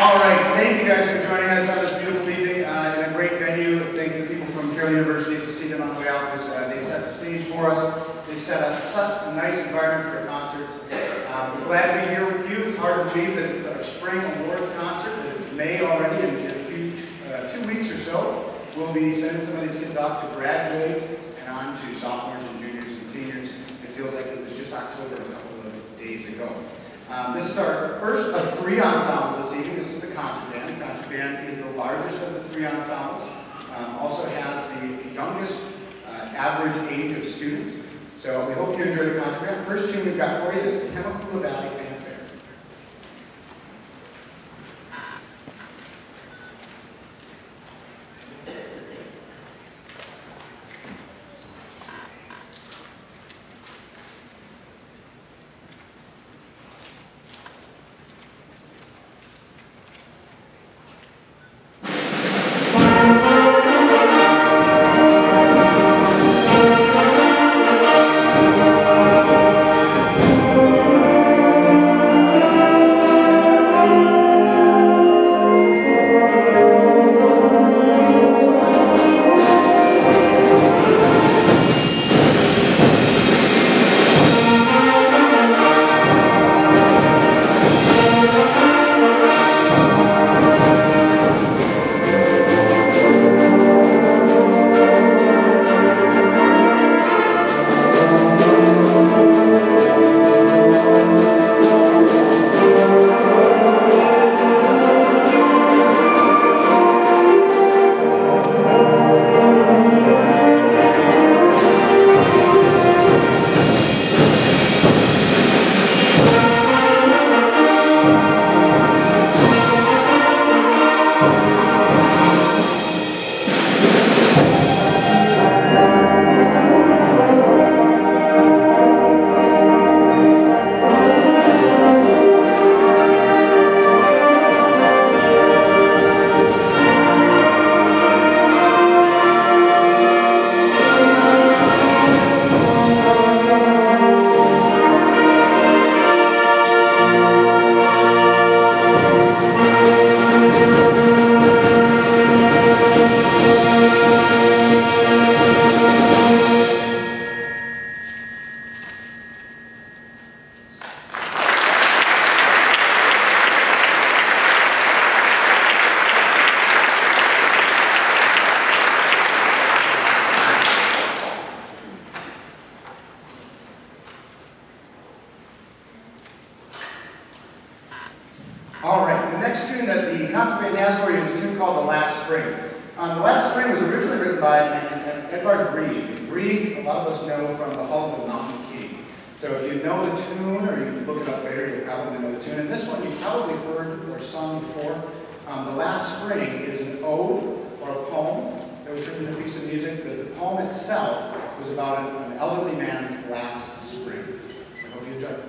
All right, thank you guys for joining us on this beautiful evening in a great venue. Thank the people from Curnow University to see them on the way out because they set the stage for us. They set up such a nice environment for a concert. We're glad to be here with you. It's hard to believe that it's our spring awards concert, that it's May already, and in a few 2 weeks or so, we'll be sending some of these kids off to graduate and on to sophomores and juniors and seniors. It feels like it was just October a couple of days ago. This is our first of 3 ensembles this evening. This is the concert band. The concert band is the largest of the 3 ensembles. Also has the youngest average age of students. So we hope you enjoy the concert band. First tune we've got for you is Temecula Valley Fanfare. All right, the next tune that the concert band has for you is a tune called The Last Spring. The Last Spring was originally written by Edvard Grieg. Grieg, a lot of us know from The Hall of the Mountain King. So if you know the tune, or you look it up later, you'll probably know the tune. And this one you've probably heard or sung before. The Last Spring is an ode or a poem that was written in a piece of music. The poem itself was about an elderly man's last spring. I hope you enjoy it.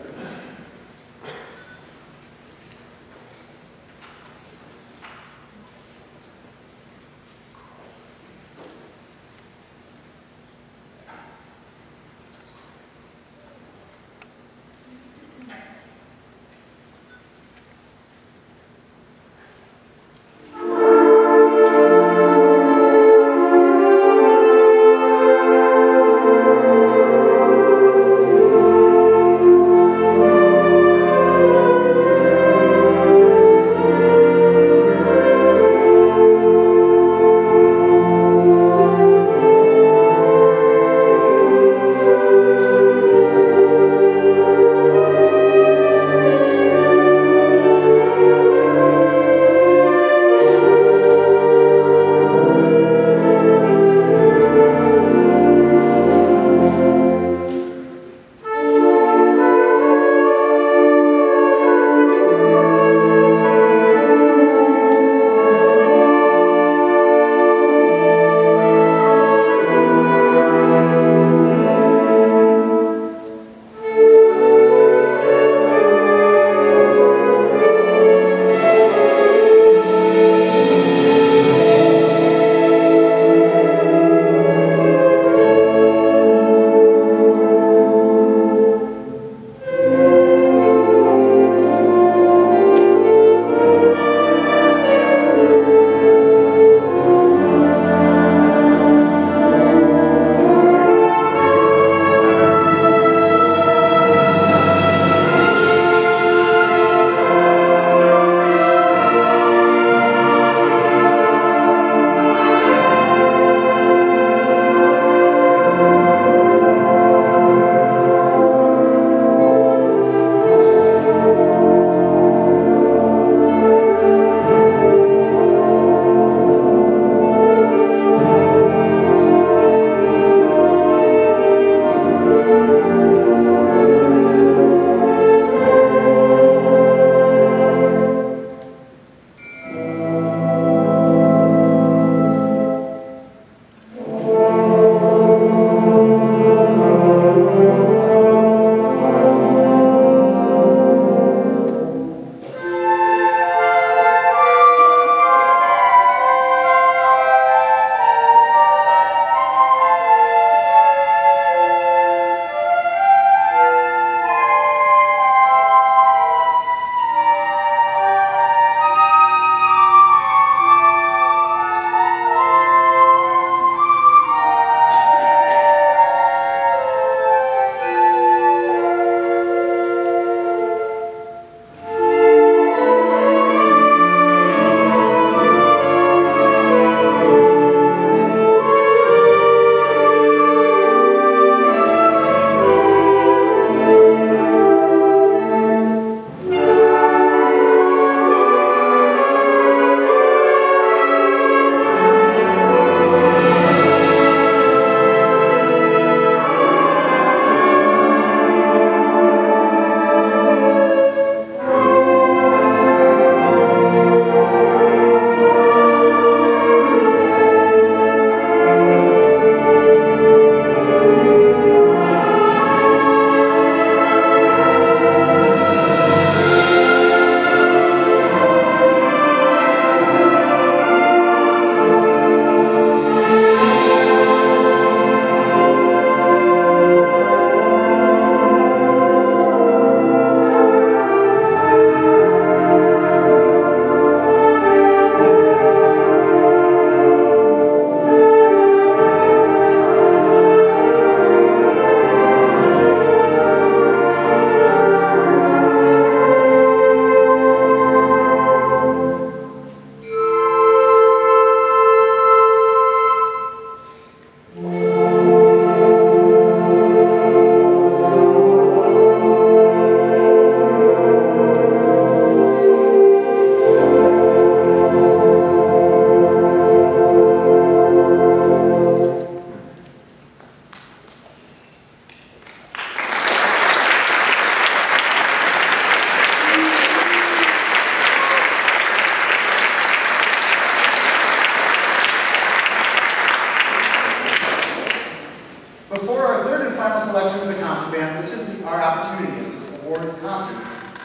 awards concert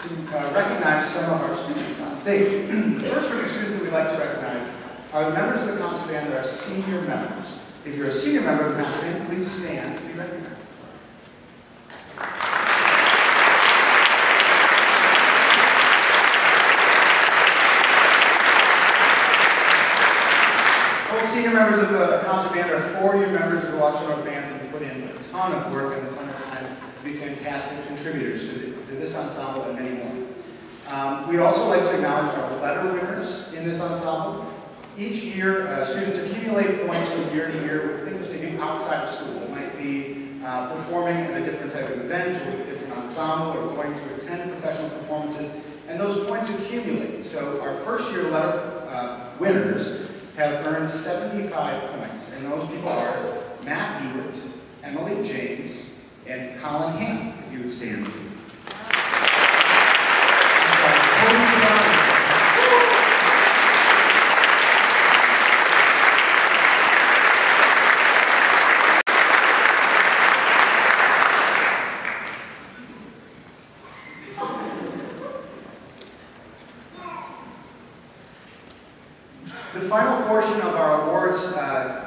to recognize some of our students on stage. The first group of students that we'd like to recognize are the members of the concert band that are senior members. If you're a senior member of the concert band, please stand to be recognized. Senior members of the concert band are 4-year members of the Waukesha North Band and put in a ton of work and a ton of time to be fantastic contributors to this ensemble and many more. We'd also like to acknowledge our letter winners in this ensemble. Each year, students accumulate points from year to year with things they do outside of school. It might be performing in a different type of event or with a different ensemble or going to attend professional performances, and those points accumulate. So our first year letter winners have earned 75 points, and those people are Matt Ewart, Emily James, and Colin Ham, if you would stand. The final portion of our awards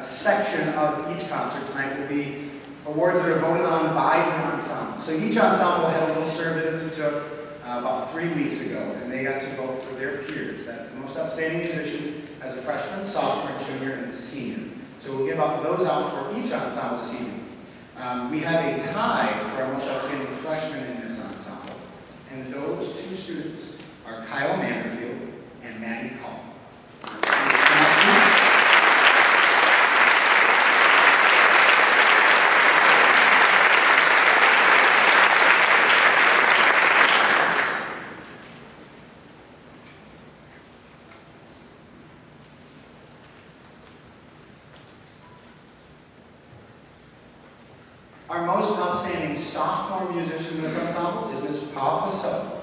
section of each concert tonight will be awards that are voted on by the ensemble. So each ensemble had a little survey that they took about 3 weeks ago, and they got to vote for their peers. That's the most outstanding musician as a freshman, sophomore, junior, and senior. So we'll give up those out for each ensemble this evening. We have a tie for our most outstanding freshman in this ensemble, and those 2 students are Kyle Manderfield and Maddie Call. Our most outstanding sophomore musician in this ensemble is Ms. Paul Saucedo.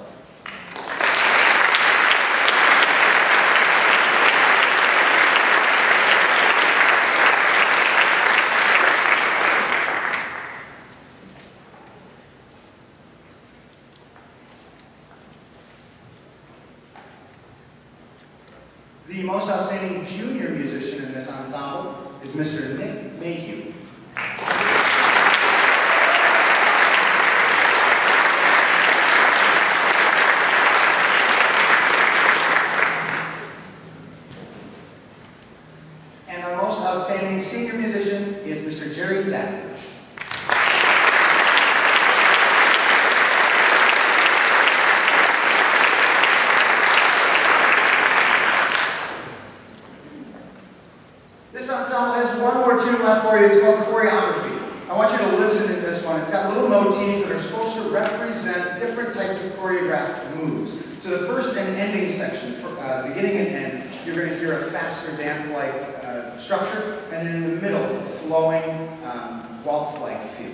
The most outstanding junior musician in this ensemble is Mr. Nick Mayhew. And our most outstanding senior musician is Mr. Jerry Zakovich. This ensemble has one more tune left for you. It's called Choreography. I want you to listen to this one. It's got little motifs that are supposed to represent different types of choreographed moves. So the first and ending section, for, beginning and end, you're going to hear a faster dance-like structure, and then in the middle, a flowing waltz-like feel.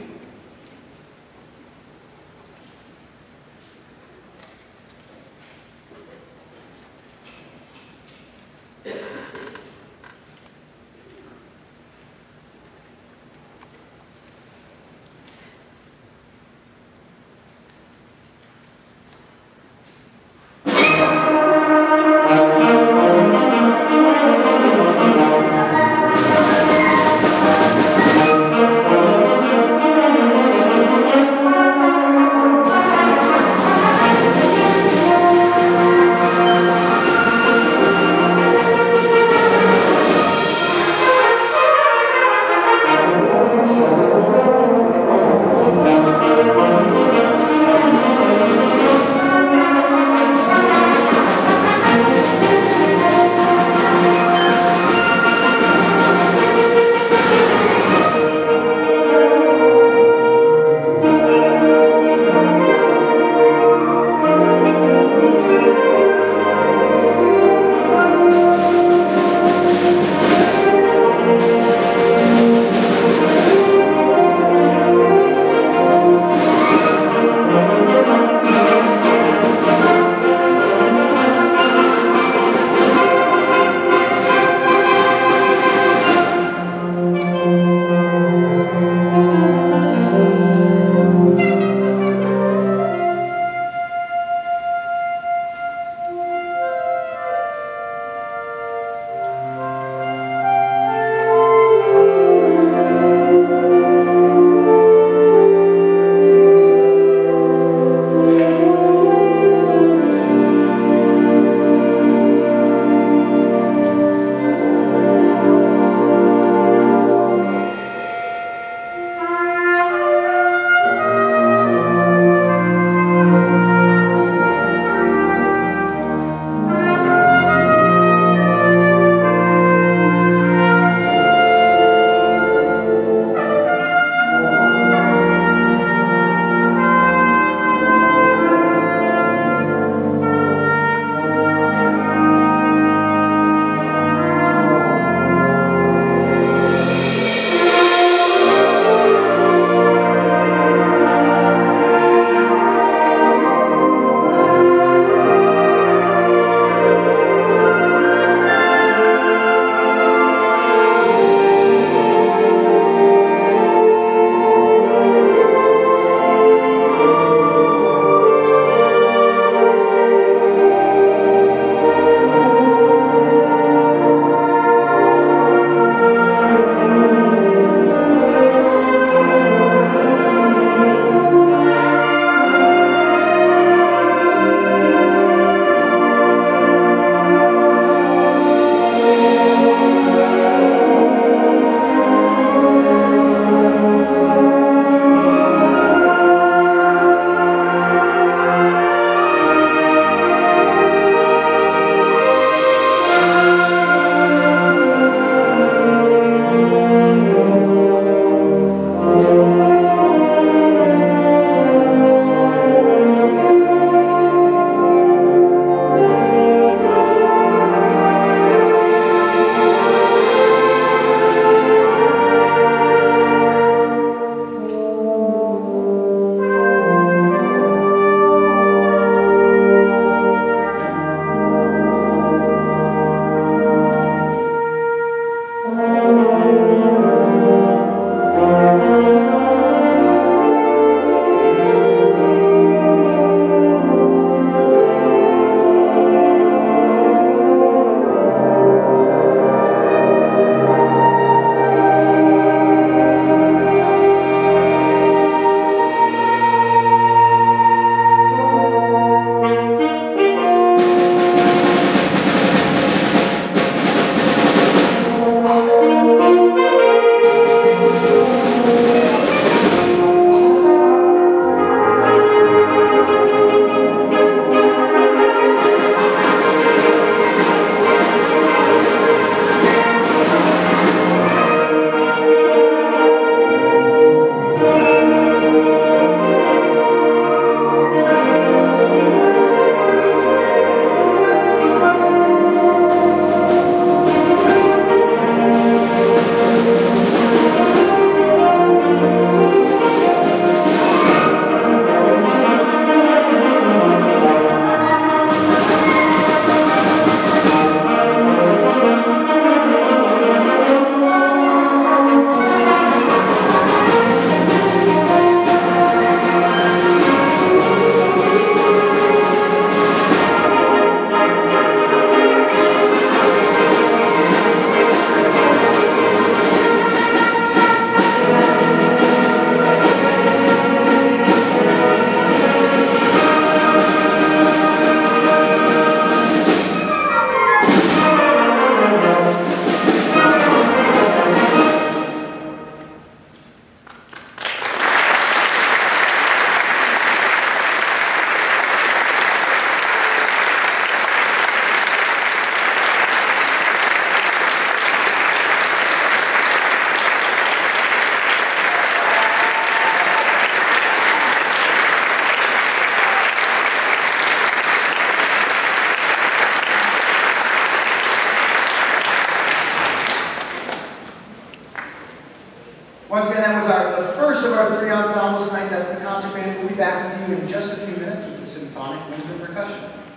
winds of percussion.